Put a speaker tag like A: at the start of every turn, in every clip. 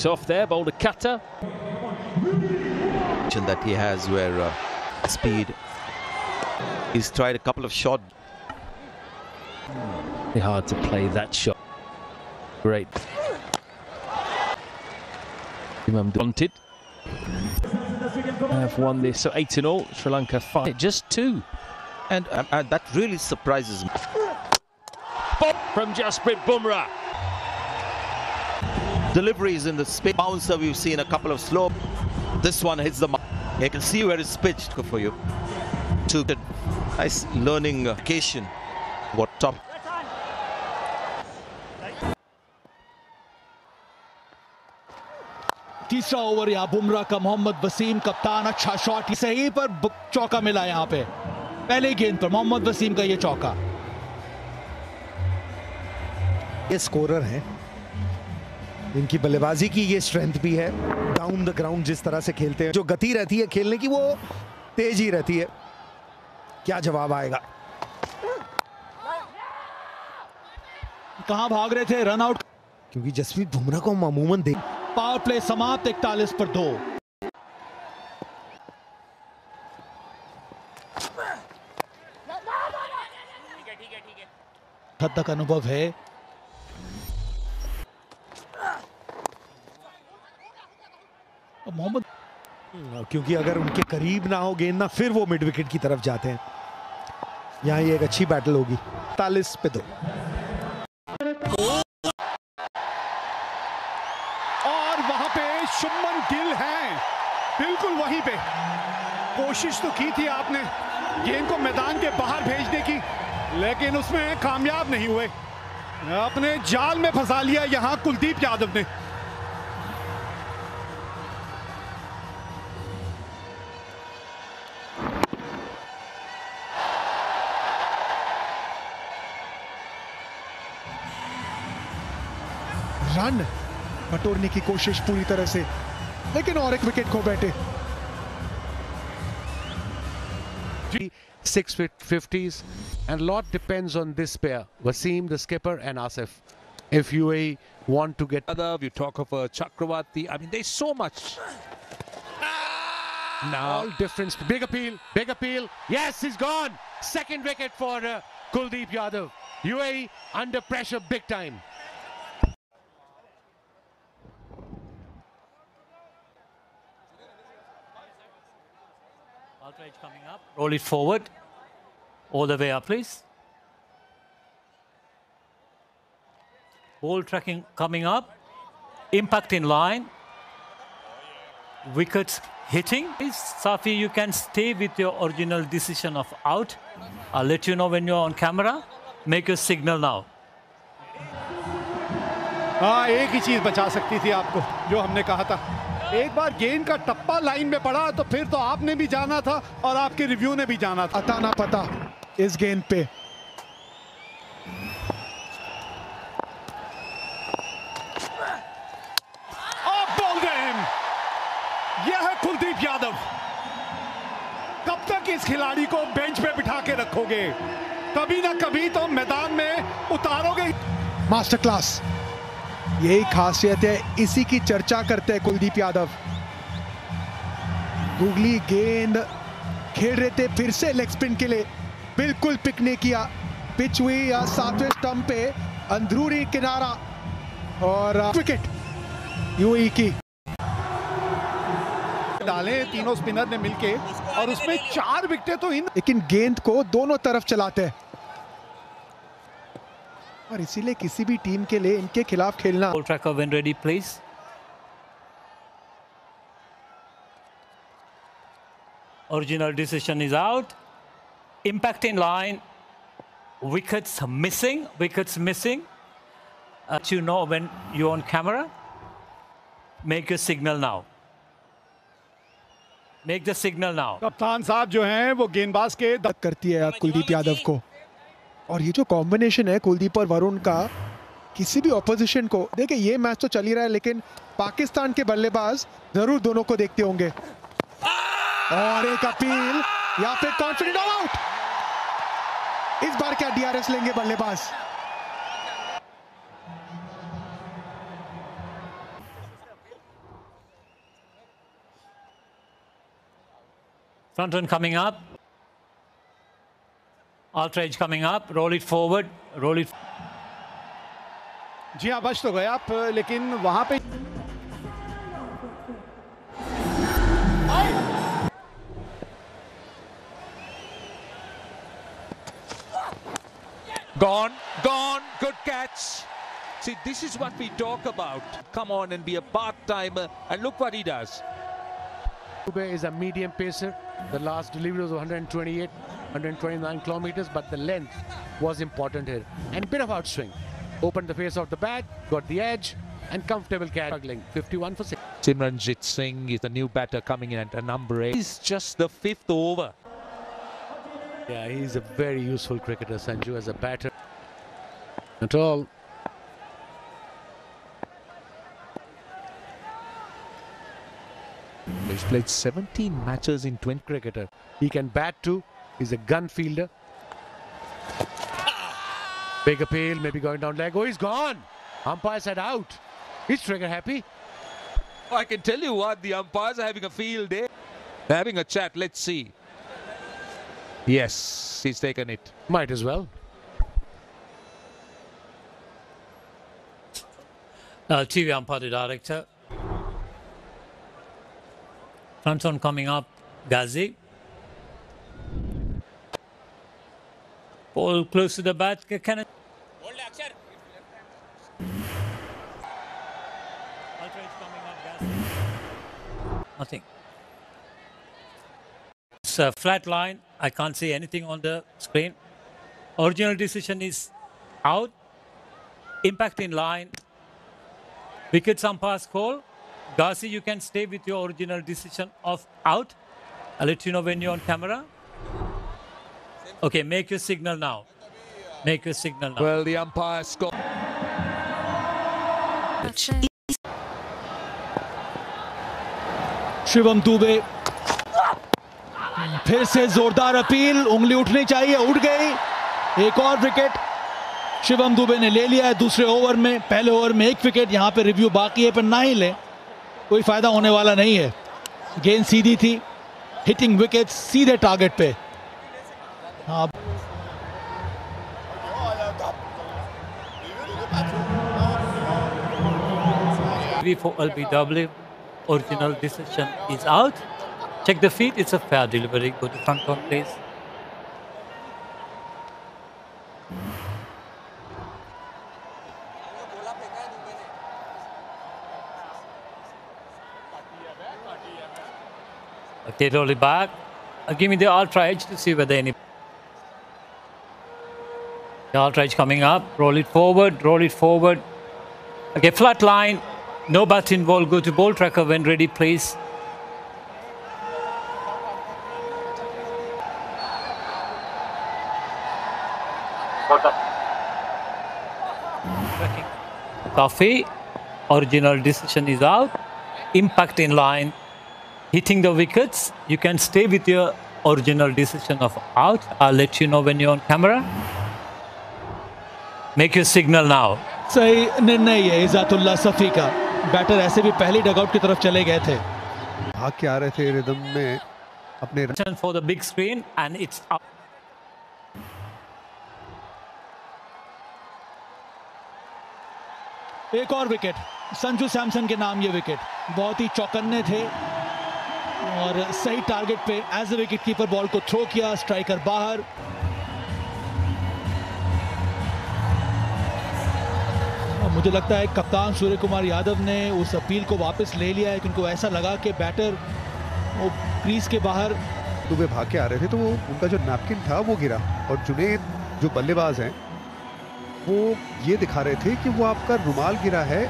A: It's off there, bowled a cutter.
B: That he has where speed. He's tried a couple of short.
A: Hard to play that shot. Great. Wanted. Have won this, so 8-all. Sri Lanka 5, just 2.
B: And that really surprises me.
A: From Jasprit Bumrah.
B: Deliveries in the spin bouncer, we've seen a couple of slow. This one hits the mark. You can see where it's pitched. Good for you. Nice learning occasion. What top.
C: तीसरा over यहाँ बुमराह का मोहम्मद वसीम कप्तान अच्छा shot सही पर चौका मिला यहाँ पे पहले गेंद पर मोहम्मद वसीम का ये चौका।
D: ये स्कोरर हैं, इनकी बल्लेबाजी की ये स्ट्रेंथ भी है। डाउन द ग्राउंड जिस तरह से खेलते हैं, जो गति रहती है खेलने की वो तेज ही रहती है। क्या जवाब आएगा?
C: कहां भाग रहे थे? रन आउट,
D: क्योंकि जसप्रीत बुमराह को अमूमन देख।
C: पावर प्ले समाप्त 41 पर 2। हद तक अनुभव है। मोहम्मद,
D: क्योंकि अगर उनके करीब ना हो गेंद ना, फिर वो मिड विकेट की तरफ जाते हैं। यहाँ ये एक अच्छी बैटल होगी। 41 पे 2।
E: और वहां पे शुभमन गिल हैं, बिल्कुल वहीं पे। कोशिश तो की थी आपने गेंद को मैदान के बाहर भेजने की, लेकिन उसमें कामयाब नहीं हुए। अपने जाल में फंसा लिया यहां कुलदीप यादव ने।
D: रन बटोरने की कोशिश पूरी तरह से, लेकिन और एक विकेट खो बैठे।
F: 650s, and a lot depends on this pair, Wasim, the skipper, and Asif. If UAE want to get
G: other, you talk of Chakravarti. I mean, there's so much.
F: Now, all difference. Big appeal, big appeal. Yes, he's gone. Second wicket for Kuldeep Yadav. UAE under pressure big time.
H: Outrage coming up. Roll it forward. All the way up, please. Ball tracking coming up. Impact in line. Wickets hitting. Please, Safi, you can stay with your original decision of out. I'll let you know when you're on camera. Make a signal now.
E: हाँ, एक ही चीज बचा सकती थी आपको, जो हमने कहा था। एक बार गेंद का टप्पा लाइन में पड़ा तो फिर तो आपने भी जाना था और आपके रिव्यू ने भी जाना था।
D: अता ना पता इस गेंद पे।
E: बोल रहे हैं, यह है कुलदीप यादव। कब तक इस खिलाड़ी को बेंच पे बिठा के रखोगे? कभी ना कभी तो मैदान में उतारोगे।
D: मास्टर क्लास, यही खासियत है, इसी की चर्चा करते हैं कुलदीप यादव। गूगली गेंद खेल रहे थे फिर से लेग स्पिन के लिए, बिल्कुल पिक नहीं किया। पिच हुई या 7वें स्टंप पे, अंदरूनी किनारा और विकेट यूएई की।
E: डाले तीनों स्पिनर ने मिलके और उसमें 4 विकेटें तो इन,
D: लेकिन गेंद को दोनों तरफ चलाते हैं और इसीलिए किसी भी टीम के लिए इनके खिलाफ खेलना।
H: Ball tracker when ready, please. Original decision is out. Impact in line. Wickets missing. Wickets missing. You know when you're on camera. Make a signal now. Make the signal now.
E: कप्तान साहब जो हैं वो गेंदबाज के
D: करती है कुलदीप यादव को, और ये जो कॉम्बिनेशन है कुलदीप और वरुण का, किसी भी ऑपोजिशन को देखिए। ये मैच तो चल ही रहा है, लेकिन पाकिस्तान के बल्लेबाज जरूर दोनों को देखते होंगे। और एक अपील यहाँ पे, कॉन्फिडेंट ऑल आउट। इस बार क्या डीआरएस लेंगे बल्लेबाज?
H: Front run coming up. Ultra edge coming up. Roll it forward. Roll it.
E: जी हाँ, बच तो गए आप, लेकिन वहां पे
G: Gone, gone, good catch. See, this is what we talk about. Come on and be a part-timer, and look what he does.
F: Dubey is a medium pacer. The last delivery was 128, 129 kilometers, but the length was important here. And a bit of outswing. Opened the face of the bat, got the edge, and comfortable catch. Struggling, 51 for 6.
G: Simranjit Singh is the new batter coming in at a number 8. It's just the 5th over.
F: Yeah, he's a very useful cricketer, Sanju, as a batter. At all.
G: He's played 17 matches in 20
F: cricketer. He can bat too. He's a gun fielder. Big appeal, maybe going down leg. Oh, he's gone. Umpire said out. He's trigger happy.
G: Oh, I can tell you what, the umpires are having a field day. They're having a chat. Let's see. Yes, he's taken it.
F: Might as well.
H: TV umpire, the director. Front on coming up. Ghazi. Ball close to the bat. Can it? Nothing. It's a flat line. I can't see anything on the screen. Original decision is out. Impact in line. Wickets umpire's call. Ghazi, you can stay with your original decision of out. I'll let you know when you're on camera. Okay, make your signal now. Make your signal now.
G: Well, the umpire scored.
C: Shivam Dubey फिर से जोरदार appeal, उंगली उठनी चाहिए, उठ गई। एक और wicket Shivam Dubey ने ले लिया है दूसरे ओवर में। पहले ओवर में 1 विकेट, यहां पे रिव्यू बाकी है, पर ना ही ले कोई फायदा होने वाला नहीं है। गेंद सीधी थी, हिटिंग विकेट सीधे टारगेट पे। हाँ,
H: for LBW, original decision is out. Check the feet, it's a fair delivery. Go to front on, please. Okay, roll it back. Give me the ultra edge to see whether any. The ultra edge coming up. Roll it forward, roll it forward. Okay, flat line. No bat involved. Go to ball tracker when ready, please. Coffee. Original decision is out. Impact in line. Hitting the wickets. You can stay with your original decision of out. I'll let you know when you're on camera. Make your signal now.
C: सही निर्णय है इज़ातुल्लाह सफ़ी का। Batter ऐसे भी पहली dugout की तरफ चले गए थे,
D: भाग के आ रहे थे रिदम में अपने।
H: For the big screen and it's up.
C: एक और विकेट संजू सैमसन के नाम। ये विकेट बहुत ही चौकन्ने थे और सही टारगेट पे as a wicket keeper ball को थ्रो किया। स्ट्राइकर बाहर। मुझे लगता है कप्तान सूर्य कुमार यादव ने उस अपील को वापस ले लिया है, क्योंकि उनको ऐसा लगा कि बैटर वो क्रीज के बाहर।
D: दुबे भाग के आ रहे थे तो वो उनका जो नैपकिन था वो गिरा, और जुनेद जो बल्लेबाज हैं वो ये दिखा रहे थे कि वो आपका रुमाल गिरा है।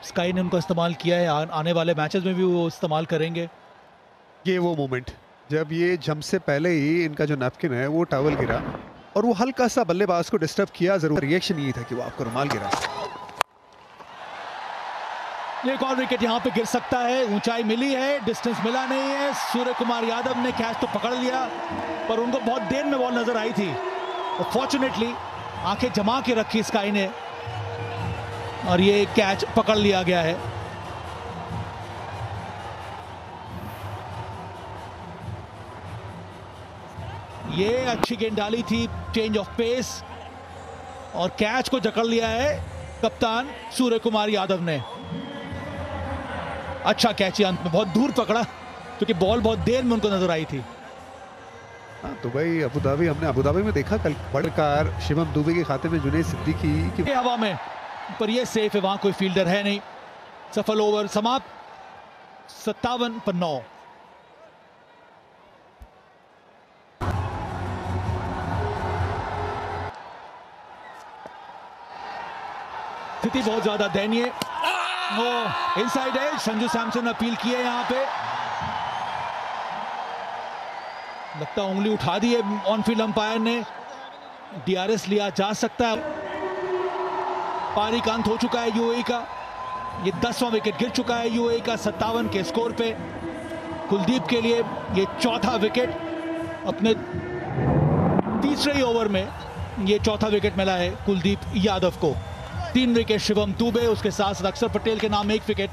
C: स्काई ने उनको इस्तेमाल किया है, आने वाले मैचेस में भी वो इस्तेमाल करेंगे।
D: ये वो मोमेंट जब ये जंप से पहले ही इनका जो नैपकिन है वो टॉवल गिरा और वो हल्का सा बल्लेबाज को डिस्टर्ब किया। जरूर रिएक्शन ये था कि वो आपका रुमाल गिरा।
C: एक और विकेट यहां पे गिर सकता है। ऊंचाई मिली है, डिस्टेंस मिला नहीं है। सूर्य कुमार यादव ने कैच तो पकड़ लिया, पर उनको बहुत देर में बॉल नजर आई थी। और फॉर्चुनेटली आंखें जमा के रखी स्काई ने और ये कैच पकड़ लिया गया है। ये अच्छी गेंद डाली थी, चेंज ऑफ पेस, और कैच को जकड़ लिया है कप्तान सूर्य कुमार यादव ने। अच्छा कैच अंत में, बहुत दूर पकड़ा क्योंकि बॉल बहुत देर में उनको नजर आई थी।
I: तो भाई अबू धाबी, हमने अबू धाबी में देखा कल बड़कार शिवम दुबे के खाते में जुनैद सिद्दीकी की
C: हवा में, पर ये सेफ है, वहां कोई फील्डर है नहीं। सफल ओवर समाप्त, 57 पर 9। स्थिति बहुत ज्यादा दयनीय। इनसाइड एज, संजू सैमसन ने अपील की है यहां पे, लगता उंगली उठा दी है ऑन फील्ड अंपायर ने। डीआरएस लिया जा सकता है। पारी का अंत हो चुका है यूएई का, ये 10वां विकेट गिर चुका है यूएई का 57 के स्कोर पे। कुलदीप के लिए ये चौथा विकेट, अपने तीसरे ही ओवर में ये चौथा विकेट मिला है कुलदीप यादव को। 3 विकेट शिवम दुबे, उसके साथ अक्षर पटेल के नाम 1 विकेट।